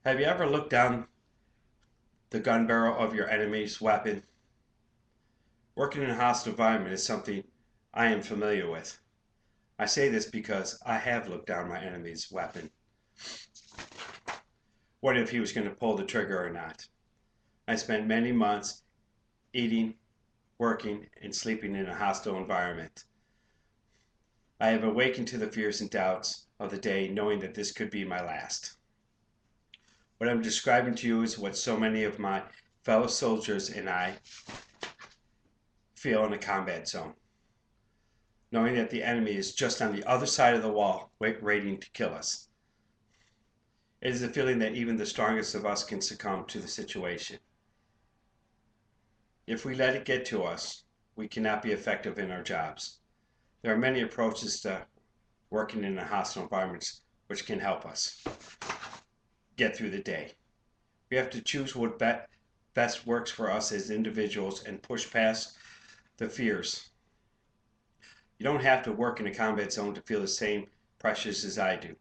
Have you ever looked down the gun barrel of your enemy's weapon? Working in a hostile environment is something I am familiar with. I say this because I have looked down my enemy's weapon. What if he was going to pull the trigger or not? I spent many months eating, working, and sleeping in a hostile environment. I have awakened to the fears and doubts of the day knowing that this could be my last. What I'm describing to you is what so many of my fellow soldiers and I feel in a combat zone, knowing that the enemy is just on the other side of the wall, waiting to kill us. It is a feeling that even the strongest of us can succumb to the situation. If we let it get to us, we cannot be effective in our jobs. There are many approaches to working in a hostile environment which can help us get through the day. We have to choose what best works for us as individuals and push past the fears. You don't have to work in a combat zone to feel the same pressures as I do.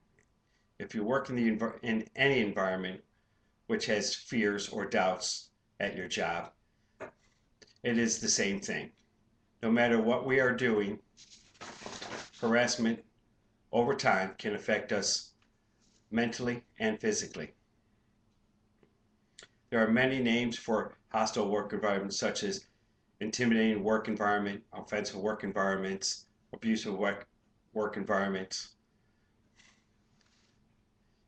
If you work in any environment which has fears or doubts at your job, it is the same thing. No matter what we are doing, harassment over time can affect us mentally and physically. There are many names for hostile work environments such as intimidating work environment, offensive work environments, abusive work environments.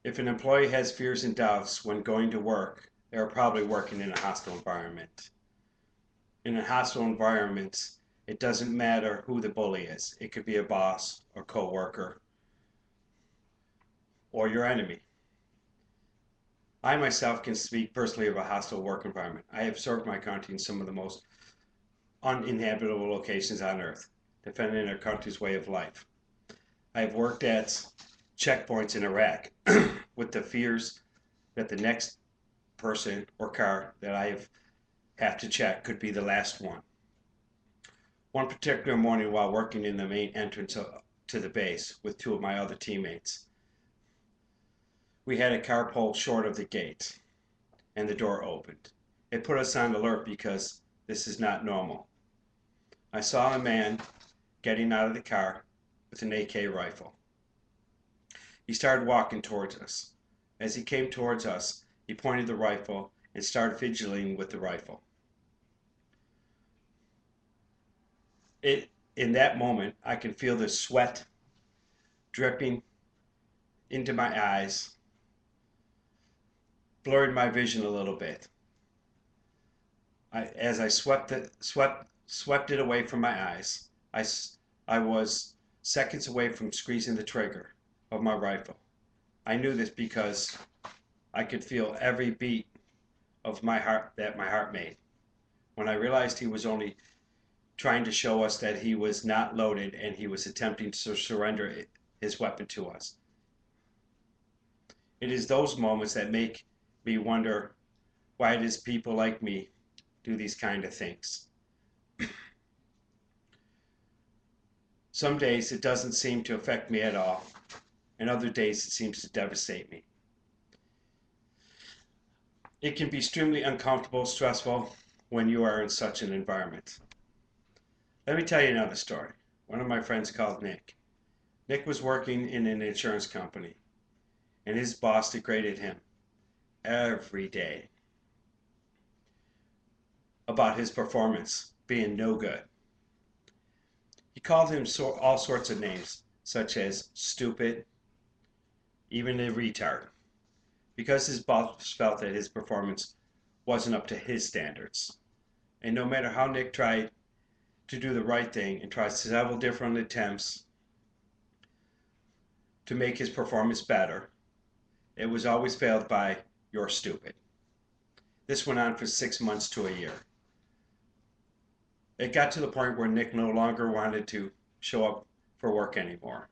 If an employee has fears and doubts when going to work, they are probably working in a hostile environment. In a hostile environment, it doesn't matter who the bully is. It could be a boss, a co-worker, or your enemy. I myself can speak personally of a hostile work environment. I have served my country in some of the most uninhabitable locations on earth, defending our country's way of life. I have worked at checkpoints in Iraq with the fears that the next person or car that I have to check could be the last one. One particular morning while working in the main entrance to the base with two of my other teammates, we had a car pulled short of the gate and the door opened. It put us on alert because this is not normal. I saw a man getting out of the car with an AK rifle. He started walking towards us. As he came towards us, he pointed the rifle and started fidgeting with the rifle. In that moment, I can feel the sweat dripping into my eyes, blurred my vision a little bit. As I swept it away from my eyes, I was seconds away from squeezing the trigger of my rifle. I knew this because I could feel every beat of my heart that my heart made. When I realized he was only trying to show us that he was not loaded and he was attempting to surrender his weapon to us. It is those moments that make me wonder why it is people like me do these kind of things. Some days it doesn't seem to affect me at all, and other days it seems to devastate me. It can be extremely uncomfortable, stressful when you are in such an environment. Let me tell you another story. One of my friends called Nick. Nick was working in an insurance company, and his boss degraded him every day about his performance being no good. He called him all sorts of names, such as stupid, even a retard, because his boss felt that his performance wasn't up to his standards. And no matter how Nick tried to do the right thing and tried several different attempts to make his performance better, it was always failed by, "You're stupid." This went on for 6 months to a year. It got to the point where Nick no longer wanted to show up for work anymore.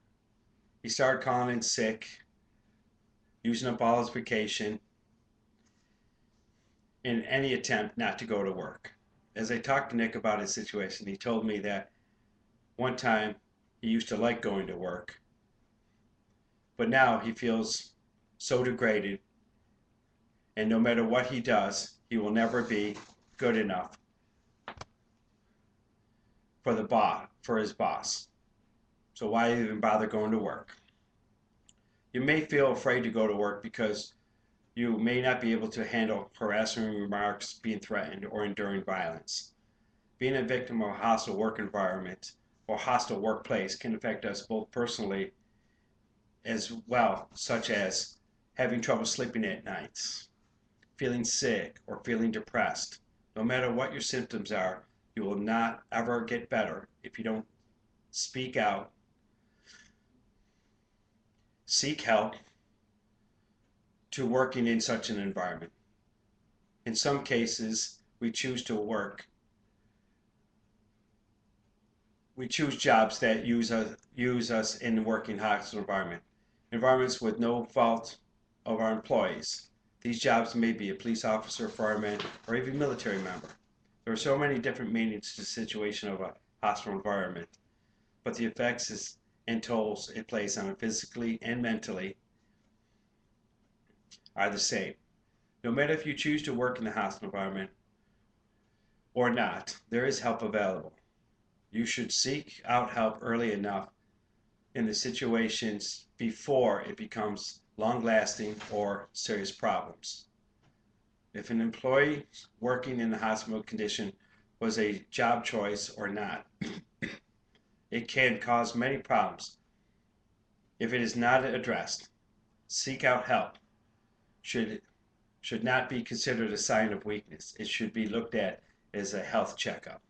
He started calling in sick, using up all his vacation in any attempt not to go to work. As I talked to Nick about his situation, he told me that one time he used to like going to work, but now he feels so degraded And no matter what he does, he will never be good enough for his boss. So why even bother going to work? You may feel afraid to go to work because you may not be able to handle harassing remarks, being threatened, or enduring violence. Being a victim of a hostile work environment or hostile workplace can affect us both personally as well, such as having trouble sleeping at nights, feeling sick, or feeling depressed. No matter what your symptoms are, you will not ever get better if you don't speak out, seek help to working in such an environment. In some cases, we choose jobs that use us in the working hostile environments with no fault of our employees. These jobs may be a police officer, fireman, or even military member. There are so many different meanings to the situation of a hostile environment, but the effects and tolls it plays on it physically and mentally are the same. No matter if you choose to work in a hostile environment or not, there is help available. You should seek out help early enough in the situations before it becomes long-lasting or serious problems. If an employee working in a hospital condition was a job choice or not, it can cause many problems if it is not addressed. Seek out help should not be considered a sign of weakness. It should be looked at as a health checkup.